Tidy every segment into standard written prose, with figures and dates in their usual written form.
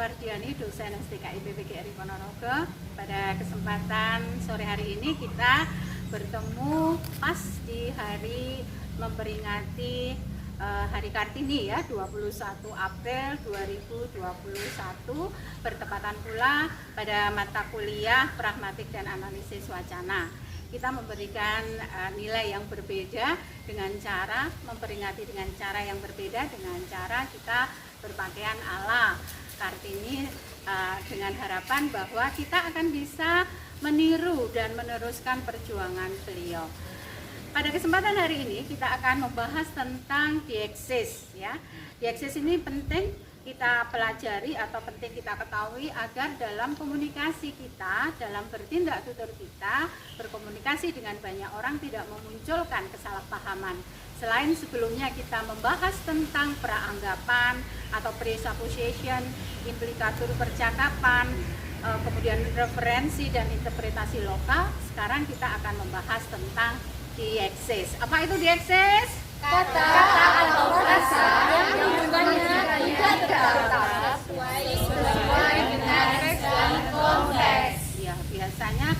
Supardiani, dosen STKI PPGRI Ponorogo. Pada kesempatan sore hari ini kita bertemu pas di hari memperingati Hari Kartini ya, 21 April 2021, bertepatan pula pada mata kuliah Pragmatik dan Analisis Wacana. Kita memberikan nilai yang berbeda dengan cara memperingati dengan cara yang berbeda, dengan cara kita berpakaian ala Kartini, dengan harapan bahwa kita akan bisa meniru dan meneruskan perjuangan beliau. Pada kesempatan hari ini kita akan membahas tentang dieksis ya. Dieksis ini penting kita pelajari atau penting kita ketahui agar dalam komunikasi kita, dalam bertindak tutur kita, berkomunikasi dengan banyak orang tidak memunculkan kesalahpahaman. Selain sebelumnya kita membahas tentang peranggapan atau presupposition, implikatur percakapan, kemudian referensi dan interpretasi lokal, sekarang kita akan membahas tentang dieksis. Apa itu dieksis? Kata atau frasa yang hubungannya tidak tetap sesuai dengan teks dan konteks. Ya, biasanya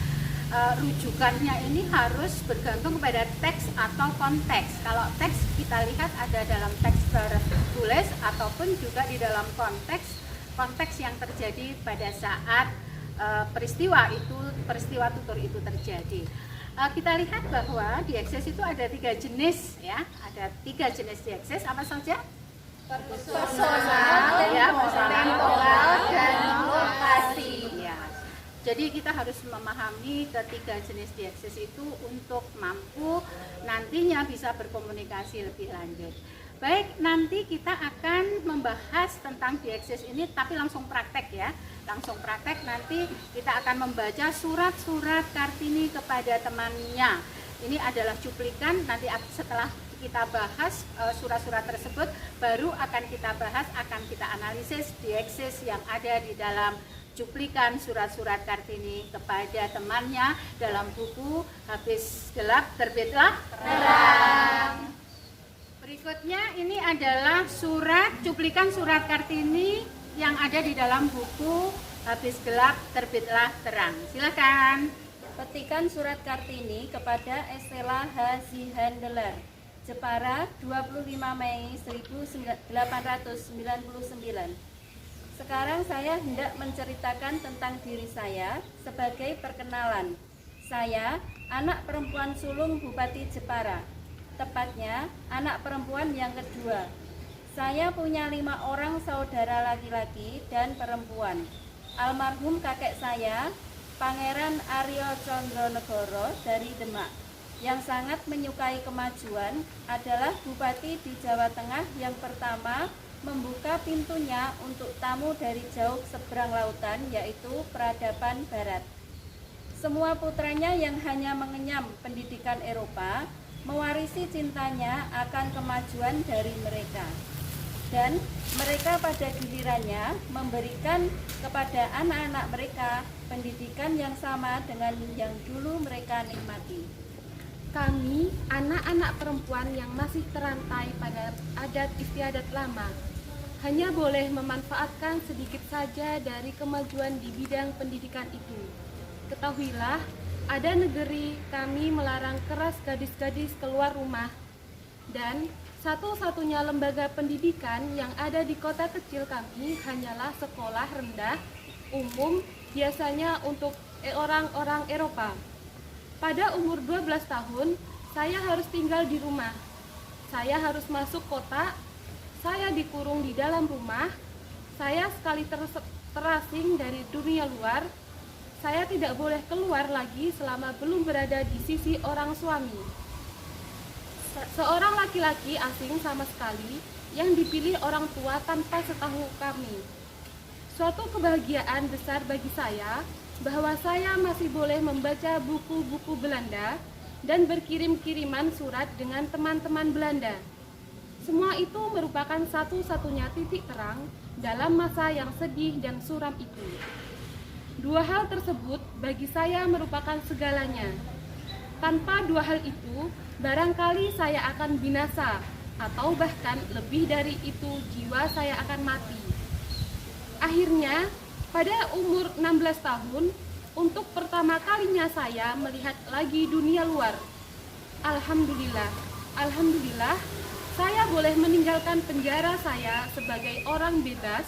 rujukannya ini harus bergantung kepada teks atau konteks. Kalau teks kita lihat ada dalam teks tertulis ataupun juga di dalam konteks yang terjadi pada saat peristiwa tutur itu terjadi. Kita lihat bahwa dieksis itu ada 3 jenis ya, ada 3 jenis dieksis. Apa saja? Personal, ya, temporal, dan lokasi. Ya. Jadi kita harus memahami ketiga jenis dieksis itu untuk mampu nantinya bisa berkomunikasi lebih lanjut. Baik, nanti kita akan membahas tentang dieksis ini tapi langsung praktek ya. Langsung praktek, nanti kita akan membaca surat-surat Kartini kepada temannya. Ini adalah cuplikan, nanti setelah kita bahas surat-surat tersebut baru akan kita bahas, akan kita analisis dieksis yang ada di dalam cuplikan surat-surat Kartini kepada temannya dalam buku Habis Gelap Terbitlah Terang. Berikutnya ini adalah cuplikan surat Kartini yang ada di dalam buku Habis Gelap Terbitlah Terang. Silakan. Petikan surat Kartini kepada Estella H. Zihandler, Jepara, 25 Mei 1899. Sekarang saya hendak menceritakan tentang diri saya sebagai perkenalan. Saya anak perempuan sulung Bupati Jepara, tepatnya anak perempuan yang kedua. Saya punya 5 orang saudara laki-laki dan perempuan. Almarhum kakek saya, Pangeran Aryo Condronegoro dari Demak, yang sangat menyukai kemajuan, adalah bupati di Jawa Tengah yang pertama membuka pintunya untuk tamu dari jauh seberang lautan, yaitu peradaban barat. Semua putranya yang hanya mengenyam pendidikan Eropa mewarisi cintanya akan kemajuan dari mereka. Dan mereka pada gilirannya memberikan kepada anak-anak mereka pendidikan yang sama dengan yang dulu mereka nikmati. Kami, anak-anak perempuan yang masih terantai pada adat istiadat lama, hanya boleh memanfaatkan sedikit saja dari kemajuan di bidang pendidikan itu. Ketahuilah, ada negeri kami melarang keras gadis-gadis keluar rumah, dan satu-satunya lembaga pendidikan yang ada di kota kecil kami hanyalah sekolah rendah umum, biasanya untuk orang-orang Eropa. Pada umur 12 tahun, saya harus tinggal di rumah. Saya harus masuk kota, saya dikurung di dalam rumah, saya sekali terasing dari dunia luar. Saya tidak boleh keluar lagi selama belum berada di sisi orang suami. Seorang laki-laki asing sama sekali yang dipilih orang tua tanpa setahu kami. Suatu kebahagiaan besar bagi saya bahwa saya masih boleh membaca buku-buku Belanda dan berkirim-kiriman surat dengan teman-teman Belanda. Semua itu merupakan satu-satunya titik terang dalam masa yang sedih dan suram itu. 2 hal tersebut bagi saya merupakan segalanya. Tanpa 2 hal itu, barangkali saya akan binasa, atau bahkan lebih dari itu, jiwa saya akan mati. Akhirnya, pada umur 16 tahun, untuk pertama kalinya saya melihat lagi dunia luar. Alhamdulillah, saya boleh meninggalkan penjara saya sebagai orang bebas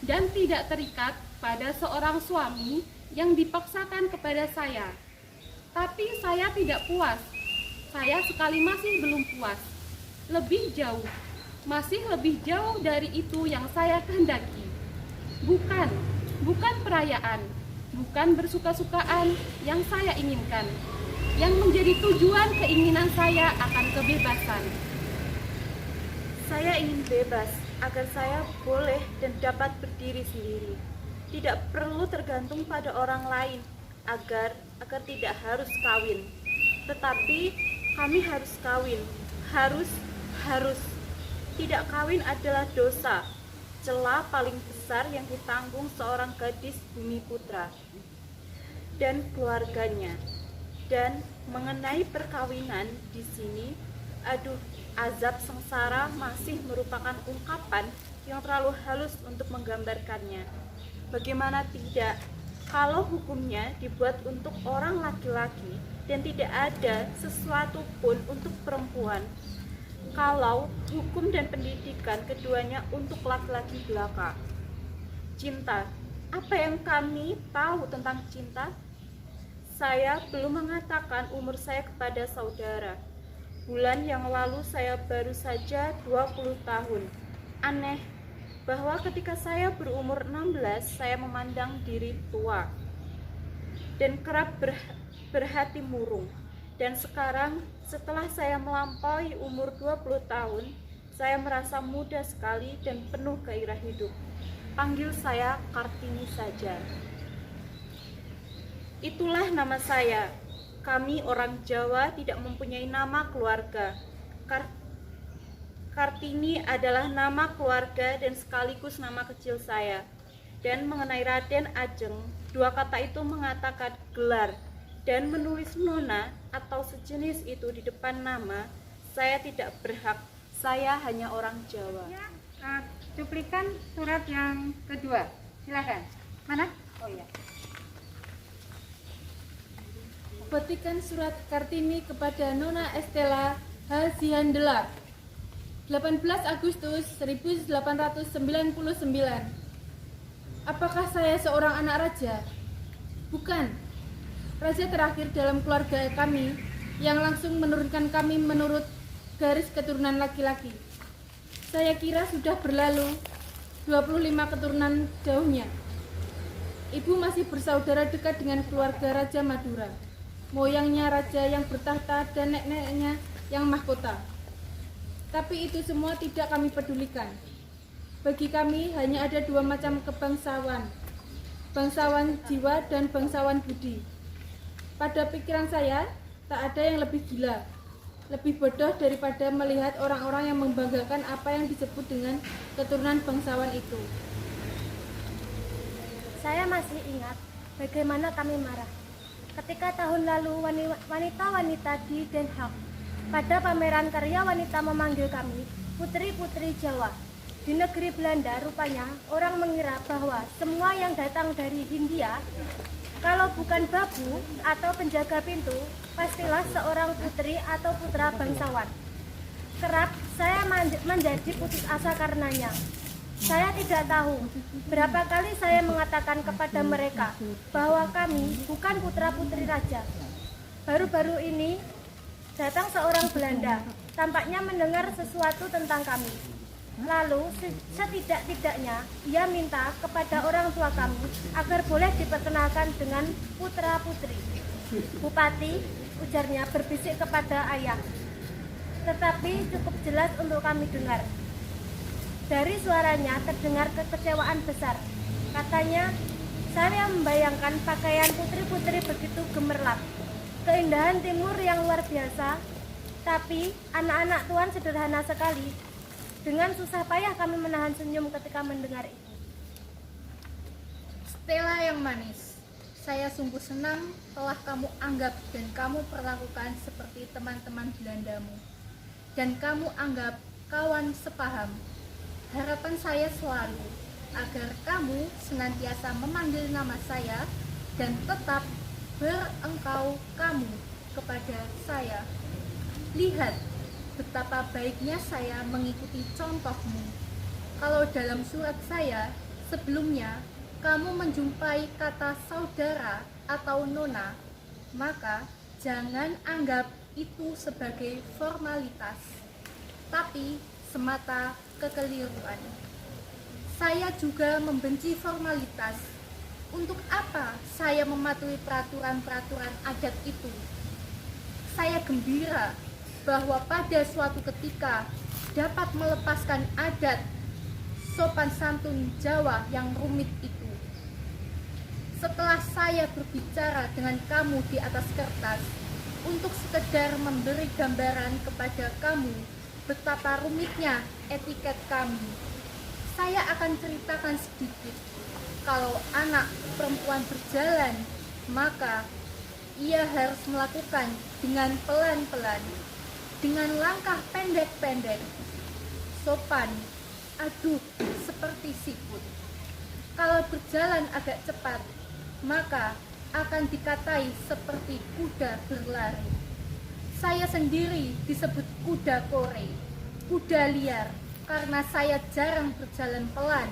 dan tidak terikat pada seorang suami yang dipaksakan kepada saya. Tapi saya tidak puas. Saya sekali masih belum puas. Masih lebih jauh dari itu yang saya kehendaki. Bukan perayaan, bukan bersuka-sukaan yang saya inginkan. Yang menjadi tujuan keinginan saya akan kebebasan. Saya ingin bebas agar saya boleh dan dapat berdiri sendiri. Tidak perlu tergantung pada orang lain agar tidak harus kawin. Tetapi kami harus kawin. Harus. Tidak kawin adalah dosa. Celah paling besar yang ditanggung seorang gadis Bumi Putra dan keluarganya. Dan mengenai perkawinan di sini, azab sengsara masih merupakan ungkapan yang terlalu halus untuk menggambarkannya. Bagaimana tidak, kalau hukumnya dibuat untuk orang laki-laki dan tidak ada sesuatu pun untuk perempuan. Kalau hukum dan pendidikan keduanya untuk laki-laki belaka. Cinta, apa yang kami tahu tentang cinta? Saya belum mengatakan umur saya kepada saudara. Bulan yang lalu saya baru saja 20 tahun. Aneh bahwa ketika saya berumur 16, saya memandang diri tua dan kerap berhati murung. Dan sekarang setelah saya melampaui umur 20 tahun, saya merasa muda sekali dan penuh gairah hidup. Panggil saya Kartini saja. Itulah nama saya. Kami orang Jawa tidak mempunyai nama keluarga. Kartini adalah nama keluarga dan sekaligus nama kecil saya. Dan mengenai Raden Ajeng, dua kata itu mengatakan gelar. Dan menulis Nona atau sejenis itu di depan nama, saya tidak berhak. Saya hanya orang Jawa. Ya, cuplikan surat yang kedua. Silakan. Mana? Oh ya. Petikan surat Kartini kepada Nona Estela Hazihandela 18 Agustus 1899. Apakah saya seorang anak raja? Bukan. Raja terakhir dalam keluarga kami yang langsung menurunkan kami menurut garis keturunan laki-laki. Saya kira sudah berlalu 25 keturunan jauhnya. Ibu masih bersaudara dekat dengan keluarga Raja Madura, moyangnya raja yang bertahta dan nenek-neneknya yang mahkota. Tapi itu semua tidak kami pedulikan. Bagi kami hanya ada dua macam kebangsawan, bangsawan jiwa dan bangsawan budi. Pada pikiran saya, tak ada yang lebih gila, lebih bodoh daripada melihat orang-orang yang membanggakan apa yang disebut dengan keturunan bangsawan itu. Saya masih ingat bagaimana kami marah ketika tahun lalu wanita-wanita di Den Haag pada pameran karya wanita memanggil kami putri-putri Jawa. Di negeri Belanda rupanya orang mengira bahwa semua yang datang dari Hindia, kalau bukan babu atau penjaga pintu, pastilah seorang putri atau putra bangsawan. Kerap saya menjadi putus asa karenanya. Saya tidak tahu berapa kali saya mengatakan kepada mereka bahwa kami bukan putra-putri raja. Baru-baru ini datang seorang Belanda, tampaknya mendengar sesuatu tentang kami. Lalu setidak-tidaknya ia minta kepada orang tua kami agar boleh diperkenalkan dengan putra-putri. Bupati, ujarnya berbisik kepada ayah. Tetapi cukup jelas untuk kami dengar. Dari suaranya terdengar kekecewaan besar. Katanya, saya membayangkan pakaian putri-putri begitu gemerlap. Keindahan timur yang luar biasa, tapi anak-anak tuan sederhana sekali. Dengan susah payah kami menahan senyum ketika mendengar itu. Stella yang manis, saya sungguh senang telah kamu anggap dan kamu perlakukan seperti teman-teman Belandamu. Dan kamu anggap kawan sepaham. Harapan saya selalu, agar kamu senantiasa memanggil nama saya dan tetap berengkau kamu kepada saya. Lihat betapa baiknya saya mengikuti contohmu. Kalau dalam surat saya sebelumnya kamu menjumpai kata saudara atau nona, maka jangan anggap itu sebagai formalitas, tapi semata kekeliruan. Saya juga membenci formalitas. Untuk apa saya mematuhi peraturan-peraturan adat itu? Saya gembira bahwa pada suatu ketika dapat melepaskan adat sopan santun Jawa yang rumit itu. Setelah saya berbicara dengan kamu di atas kertas untuk sekedar memberi gambaran kepada kamu betapa rumitnya etiket kami, saya akan ceritakan sedikit. Kalau anak perempuan berjalan, maka ia harus melakukan dengan pelan-pelan, dengan langkah pendek-pendek, sopan, aduh, seperti siput. Kalau berjalan agak cepat, maka akan dikatai seperti kuda berlari. Saya sendiri disebut kuda kore, kuda liar, karena saya jarang berjalan pelan,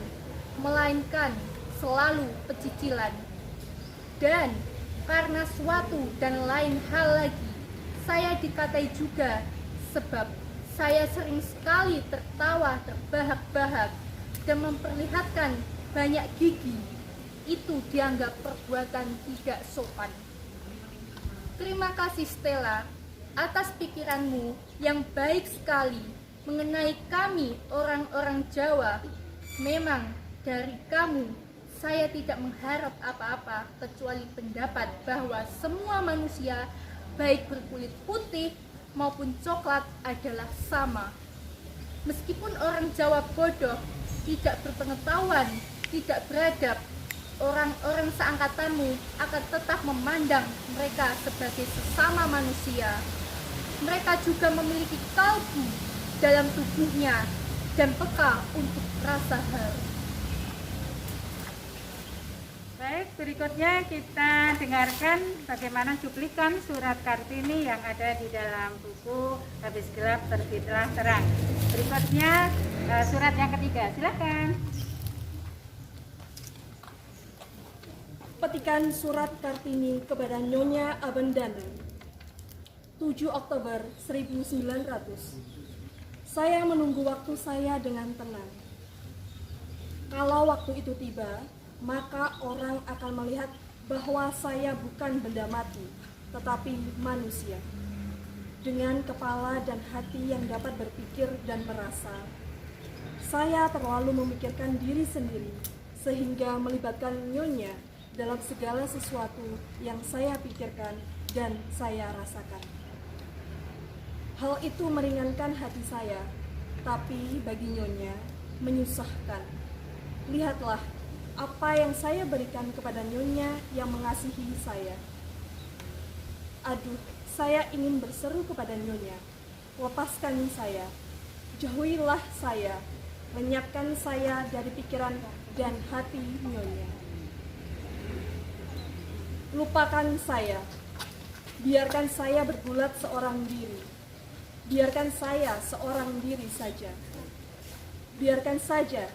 melainkan selalu pecicilan. Dan karena suatu dan lain hal lagi, saya dikatai juga sebab saya sering sekali tertawa terbahak-bahak dan memperlihatkan banyak gigi. Itu dianggap perbuatan tidak sopan. Terima kasih Stella atas pikiranmu yang baik sekali mengenai kami orang-orang Jawa. Memang dari kamu saya tidak mengharap apa-apa kecuali pendapat bahwa semua manusia baik berkulit putih maupun coklat adalah sama. Meskipun orang Jawa bodoh, tidak berpengetahuan, tidak beradab, orang-orang seangkatanmu akan tetap memandang mereka sebagai sesama manusia. Mereka juga memiliki kalbu dalam tubuhnya dan peka untuk rasa haus. Baik, berikutnya kita dengarkan bagaimana cuplikan surat Kartini yang ada di dalam buku Habis Gelap Terbitlah Terang. Berikutnya surat yang ketiga, silakan. Petikan surat Kartini kepada Nyonya Abendana, 7 Oktober 1900. Saya menunggu waktu saya dengan tenang. Kalau waktu itu tiba, maka orang akan melihat bahwa saya bukan benda mati, tetapi manusia. Dengan kepala dan hati yang dapat berpikir dan merasa. Saya terlalu memikirkan diri sendiri, sehingga melibatkan Nyonya dalam segala sesuatu yang saya pikirkan dan saya rasakan. Hal itu meringankan hati saya, tapi bagi Nyonya menyusahkan. Lihatlah apa yang saya berikan kepada Nyonya yang mengasihi saya. Aduh, saya ingin berseru kepada Nyonya, lepaskan saya, jauhilah saya, lenyapkan saya dari pikiran dan hati Nyonya. Lupakan saya, biarkan saya bergulat seorang diri, biarkan saya seorang diri saja. Biarkan saja.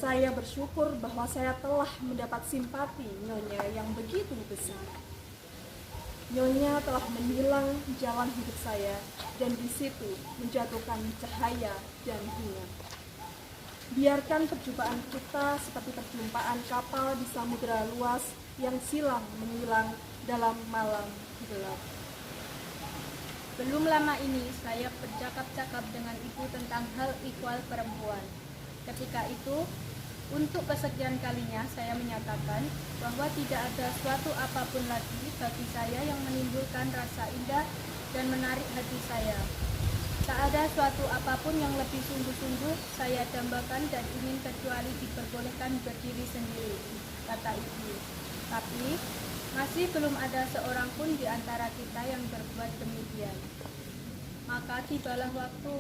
Saya bersyukur bahwa saya telah mendapat simpati Nyonya yang begitu besar. Nyonya telah menilang jalan hidup saya dan di situ menjatuhkan cahaya dan bunga. Biarkan perjumpaan kita seperti perjumpaan kapal di samudera luas yang silang menyilang dalam malam gelap. Belum lama ini saya bercakap-cakap dengan ibu tentang hal ikhwal perempuan. Ketika itu, untuk kesekian kalinya saya menyatakan bahwa tidak ada suatu apapun lagi bagi saya yang menimbulkan rasa indah dan menarik hati saya. Tak ada suatu apapun yang lebih sungguh-sungguh saya dambakan dan ingin kecuali diperbolehkan berdiri sendiri, kata ibu. Tapi masih belum ada seorang pun di antara kita yang berbuat demikian. Maka tibalah waktu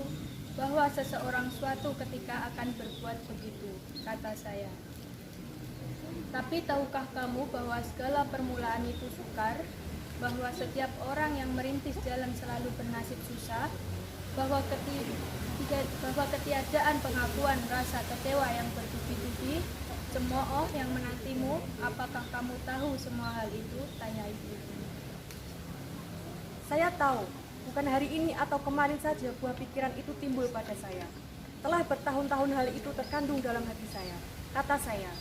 bahwa seseorang suatu ketika akan berbuat begitu, kata saya. Tapi tahukah kamu bahwa segala permulaan itu sukar, bahwa setiap orang yang merintis jalan selalu bernasib susah, bahwa ketiadaan pengakuan rasa kecewa yang bertubi-tubi, cemooh yang menantimu. Apakah kamu tahu semua hal itu? Tanya ibu. Saya tahu, bukan hari ini atau kemarin saja buah pikiran itu timbul pada saya. Telah bertahun-tahun hal itu terkandung dalam hati saya. Kata saya,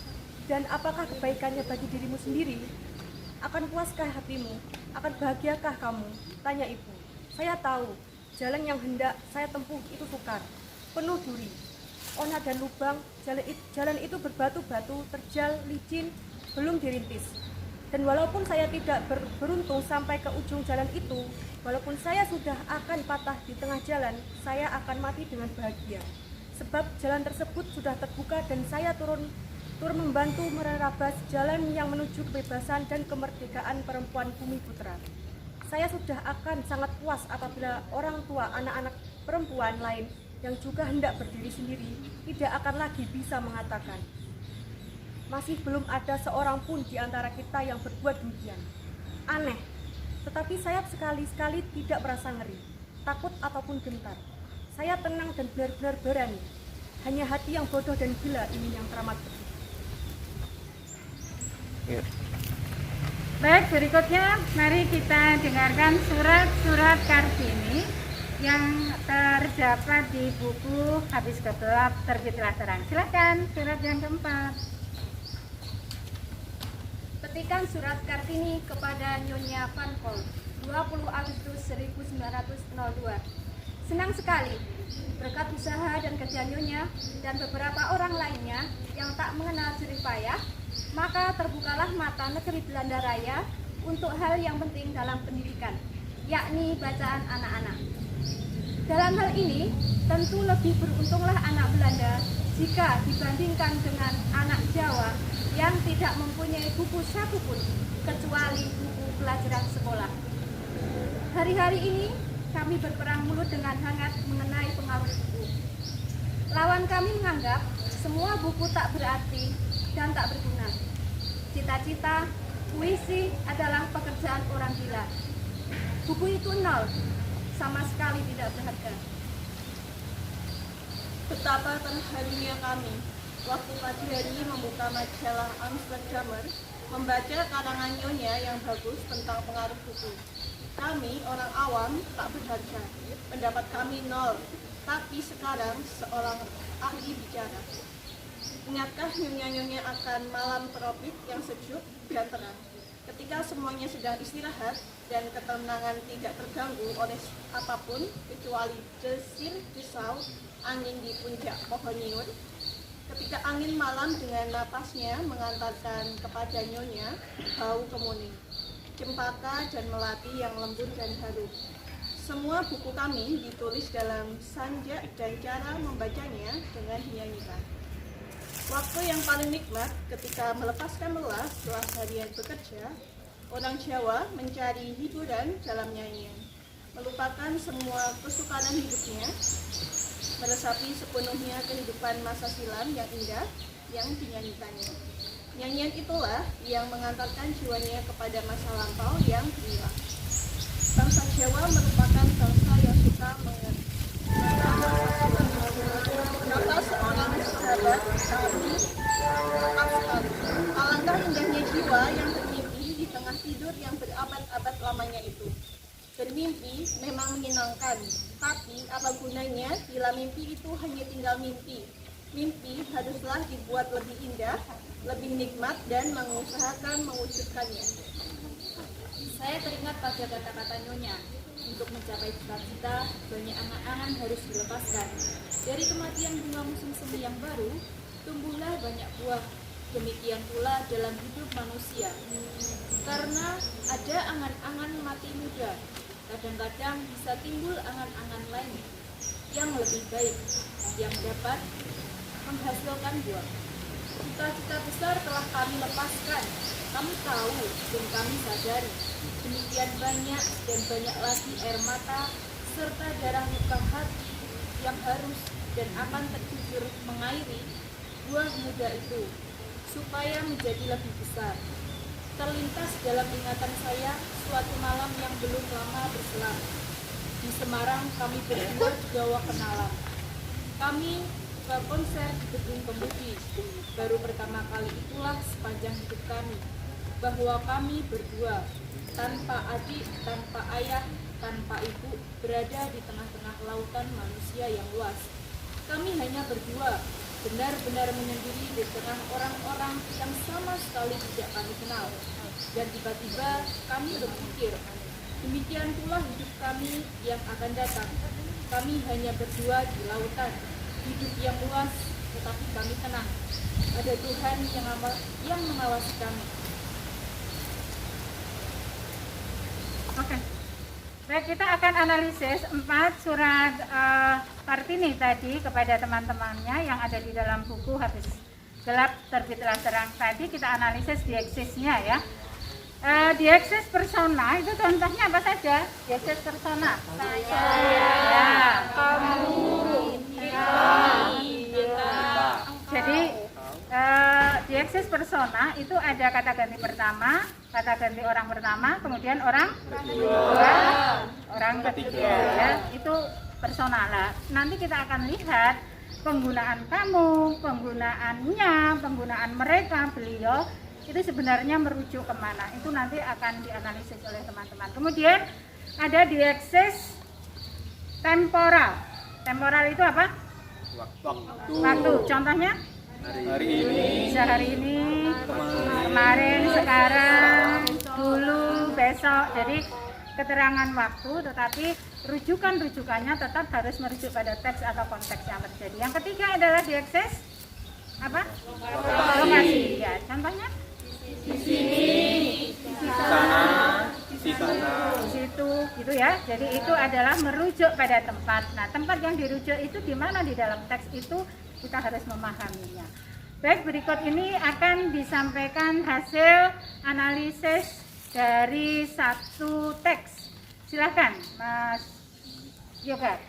dan apakah kebaikannya bagi dirimu sendiri? Akan puaskah hatimu? Akan bahagiakah kamu? Tanya ibu. Saya tahu, jalan yang hendak saya tempuh itu sukar, penuh duri, ona dan lubang. Jalan itu berbatu-batu, terjal, licin, belum dirintis. Dan walaupun saya tidak beruntung sampai ke ujung jalan itu, walaupun saya sudah akan patah di tengah jalan, saya akan mati dengan bahagia. Sebab jalan tersebut sudah terbuka dan saya turun membantu merabas jalan yang menuju kebebasan dan kemerdekaan perempuan Bumi Putra. Saya sudah akan sangat puas apabila orang tua anak-anak perempuan lain yang juga hendak berdiri sendiri tidak akan lagi bisa mengatakan, masih belum ada seorang pun di antara kita yang berbuat demikian. Aneh, tetapi saya sekali-sekali tidak merasa ngeri, takut ataupun gentar. Saya tenang dan benar-benar berani. Hanya hati yang bodoh dan gila ini yang teramat pedih. Baik, berikutnya mari kita dengarkan surat-surat Kartini yang terdapat di buku Habis Gelap Terbitlah Terang. Silakan surat yang keempat. Petikan surat Kartini kepada Nyonya Van Pol, 20 Agustus 1902. Senang sekali, berkat usaha dan kerja Nyonya dan beberapa orang lainnya yang tak mengenal jerih payah, maka terbukalah mata negeri Belanda Raya untuk hal yang penting dalam pendidikan, yakni bacaan anak-anak. Dalam hal ini, tentu lebih beruntunglah anak Belanda jika dibandingkan dengan anak Jawa yang tidak mempunyai buku satupun kecuali buku pelajaran sekolah. Hari-hari ini kami berperang mulut dengan hangat mengenai pengaruh buku. Lawan kami menganggap semua buku tak berarti dan tak berguna. Cita-cita, puisi adalah pekerjaan orang gila. Buku itu nol, sama sekali tidak berharga. Betapa terharunya kami waktu pagi hari membuka majalah Amsterdamer, membaca karangan Nyonya yang bagus tentang pengaruh buku. Kami, orang awam, tak berharga. Pendapat kami nol. Tapi sekarang seorang ahli bicara. Ingatkah nyonya-nyonya akan malam tropik yang sejuk dan terang, ketika semuanya sedang istirahat dan ketenangan tidak terganggu oleh apapun kecuali desir-desau angin di puncak pohon nyur? Ketika angin malam dengan napasnya mengantarkan kepada nyonya bau kemuning, cempaka dan melati yang lembut dan harum. Semua buku kami ditulis dalam sanjak dan cara membacanya dengan dinyanyikan. Waktu yang paling nikmat ketika melepaskan lelah setelah seharian bekerja, orang Jawa mencari hiburan dalam nyanyian, melupakan semua kesukaran hidupnya, meresapi sepenuhnya kehidupan masa silam yang indah yang dinyanyikannya. Nyanyian itulah yang mengantarkan jiwanya kepada masa lampau yang gemilang. Bangsa Jawa merupakan bangsa yang suka mengenang kata seorang sahabat kami lengkap sekali. Alangkah indahnya jiwa yang bermimpi di tengah tidur yang berabad-abad lamanya itu. Bermimpi memang menyenangkan, tapi apa gunanya bila mimpi itu hanya tinggal mimpi? Mimpi haruslah dibuat lebih indah, lebih nikmat, dan mengusahakan mewujudkannya. Saya teringat pada kata-kata Nyonya, untuk mencapai cita-cita, banyak angan-angan harus dilepaskan. Dari kematian bunga musim semi yang baru, tumbuhlah banyak buah. Demikian pula dalam hidup manusia. Karena ada angan-angan mati muda, kadang-kadang bisa timbul angan-angan lain yang lebih baik, yang dapat menghasilkan buah. Cita-cita besar telah kami lepaskan, kami tahu dan kami sadari. Demikian banyak dan banyak lagi air mata serta darah luka hati yang harus dan akan terjujur mengairi buah muda itu, supaya menjadi lebih besar. Terlintas dalam ingatan saya suatu malam yang belum lama berselang. Di Semarang kami berdua dibawa kenalan. Kami ke konser di Gedung Kemudi. Baru pertama kali itulah sepanjang hidup kami, bahwa kami berdua, tanpa adik, tanpa ayah, tanpa ibu, berada di tengah-tengah lautan manusia yang luas. Kami hanya berdua, benar-benar menyendiri di tengah orang-orang yang sama sekali tidak kami kenal. Dan tiba-tiba kami berpikir, demikian pula hidup kami yang akan datang. Kami hanya berdua di lautan, hidup yang luas, tetapi kami tenang. Ada Tuhan yang mengawasi kami. Oke. Baik, kita akan analisis 4 surat Kartini tadi kepada teman-temannya yang ada di dalam buku Habis Gelap Terbitlah Terang. Tadi kita analisis diesisnya ya. Diesis persona itu contohnya apa saja? Diesis persona. Saya, kamu, kita. Jadi diesis persona itu ada kata ganti pertama, kata ganti orang pertama, kemudian orang kedua, orang ketiga ya. Itu persona lah. Nanti kita akan lihat penggunaan kamu, penggunaannya, penggunaan mereka, beliau itu sebenarnya merujuk kemana. Itu nanti akan dianalisis oleh teman-teman. Kemudian ada diesis temporal. Temporal itu apa? Waktu. Contohnya? Hari ini, bisa hari ini, kemarin, sekarang, dulu, besok. Jadi keterangan waktu, tetapi rujukan-rujukannya tetap harus merujuk pada teks atau konteks yang terjadi. Yang ketiga adalah diesis apa? Lokasi. Ya, contohnya? Di sini, di sana, di situ, gitu ya. Jadi itu adalah merujuk pada tempat. Nah, tempat yang dirujuk itu di mana di dalam teks itu kita harus memahaminya. Baik, berikut ini akan disampaikan hasil analisis dari satu teks. Silakan, Mas Yoga.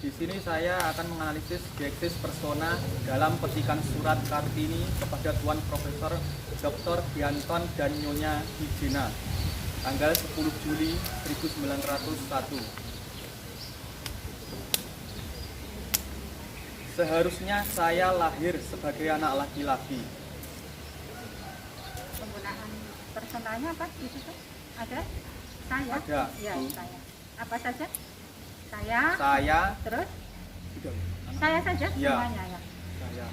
di sini saya akan menganalisis diesis persona dalam petikan surat Kartini kepada Tuan Profesor Dr. Bianton dan Nyonya Hijena, tanggal 10 Juli 1901. Seharusnya saya lahir sebagai anak laki-laki. Penggunaan personalnya apa di situ? Ada? Saya? Ada. Ya, saya. Apa saja? Saya. Terus? Sudah. Saya saja Ya. semuanya ya. Saya.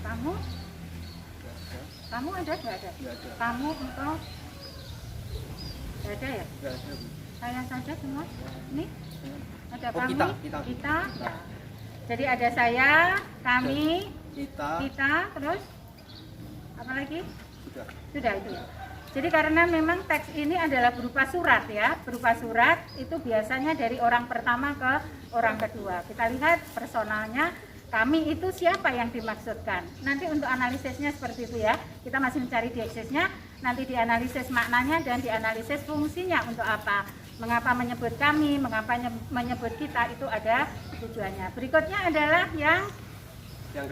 Kamu? Tidak ada. Kamu ada? Nggak ada. Tidak ada. Kamu, engkau? Nggak ada ya? Tidak ada, Bu. Saya saja semua. Ini? Ada Oh, kami? kita. Ya. Jadi ada saya, kami, Kita. terus apa lagi? Sudah. Sudah itu ya. Jadi karena memang teks ini adalah berupa surat ya, berupa surat itu biasanya dari orang pertama ke orang kedua. Kita lihat personalnya, kami itu siapa yang dimaksudkan. Nanti untuk analisisnya seperti itu ya, kita masih mencari diesisnya, nanti dianalisis maknanya dan dianalisis fungsinya untuk apa. Mengapa menyebut kami, mengapa menyebut kita, itu ada tujuannya. Berikutnya adalah yang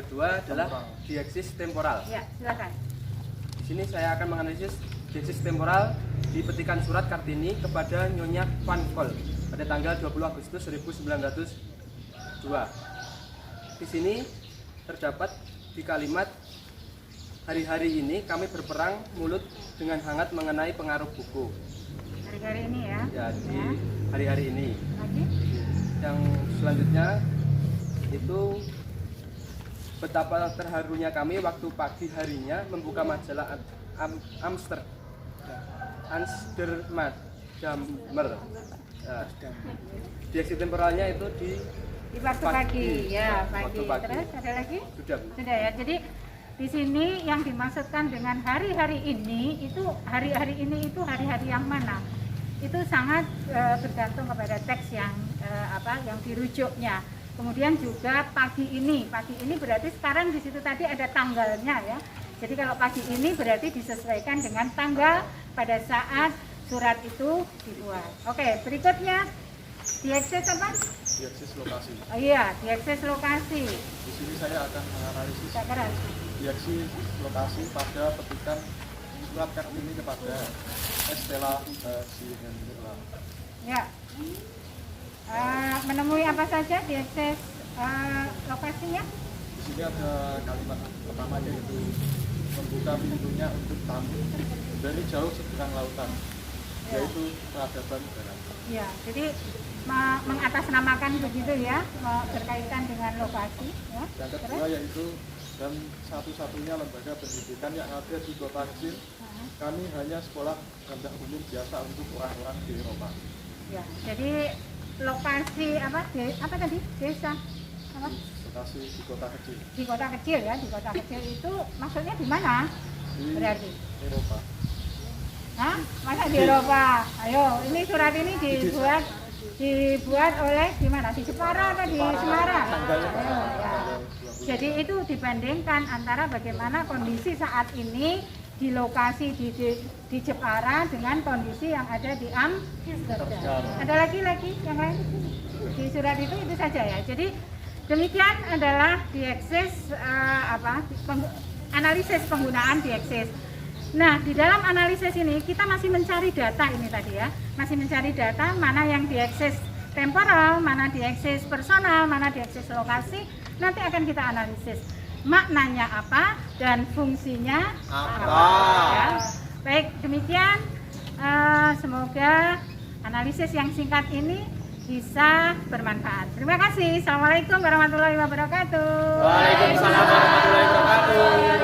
kedua adalah diesis temporal. Ya, silakan. Di sini saya akan menganalisis diesis temporal di petikan surat Kartini kepada Nyonya Van Kol pada tanggal 20 Agustus 1902. Di sini terdapat di kalimat hari-hari ini kami berperang mulut dengan hangat mengenai pengaruh buku. Hari-hari ini ya. Ya, di hari-hari ini. Lagi? Yang selanjutnya itu betapa terharunya kami waktu pagi harinya membuka majalah Amsterdammer. Diesis temporalnya itu di waktu pagi. Ya, waktu pagi. Terus ada lagi? Sudah. Sudah ya. Jadi di sini yang dimaksudkan dengan hari-hari ini itu hari-hari ini itu hari-hari yang mana? Itu sangat bergantung kepada teks yang yang dirujuknya. Kemudian juga pagi ini berarti sekarang di situ tadi ada tanggalnya ya. Jadi kalau pagi ini berarti disesuaikan dengan tanggal pada saat surat itu dibuat. Oke, berikutnya diakses apa? Diakses lokasi. Oh iya, diakses lokasi. Di sini saya akan menganalisis Tak keras. diakses lokasi pada petikan surat Kartini kepada Estela Sihenderla. Ya. Menemui apa saja diakses lokasinya? Di sini ada kalimat pertama yaitu membuka pintunya untuk tamu dari jauh seberang lautan, yaitu peradaban barat. Ya, jadi mengatasnamakan begitu ya, berkaitan dengan lokasi. Ya. Yang kedua yaitu dan satu-satunya lembaga pendidikan yang ada di kota kecil. Kami hanya sekolah rendah umum biasa untuk orang-orang di Eropa. Ya, jadi lokasi apa tadi? Desa apa? Lokasi di kota kecil. Di kota kecil ya, di kota kecil itu maksudnya di mana? Di Berarti? Eropa. Hah? Masa di Eropa? Ayo, ini surat ini dibuat oleh di mana? Di Jepara atau di Semarang? Tanggalnya Ayo, ya. Jadi itu dibandingkan antara bagaimana kondisi saat ini di lokasi di Jepara dengan kondisi yang ada di Amsterdam. Ada lagi yang lain? Di surat itu saja ya. Jadi demikian adalah diakses analisis penggunaan diakses. Nah, di dalam analisis ini kita masih mencari data ini tadi ya. Masih mencari data mana yang diakses temporal, mana diakses personal, mana diakses lokasi. Nanti akan kita analisis. Maknanya apa dan fungsinya apa. Ya. Baik, demikian. Semoga analisis yang singkat ini bisa bermanfaat. Terima kasih. Assalamualaikum warahmatullahi wabarakatuh. Waalaikumsalam warahmatullahi wabarakatuh.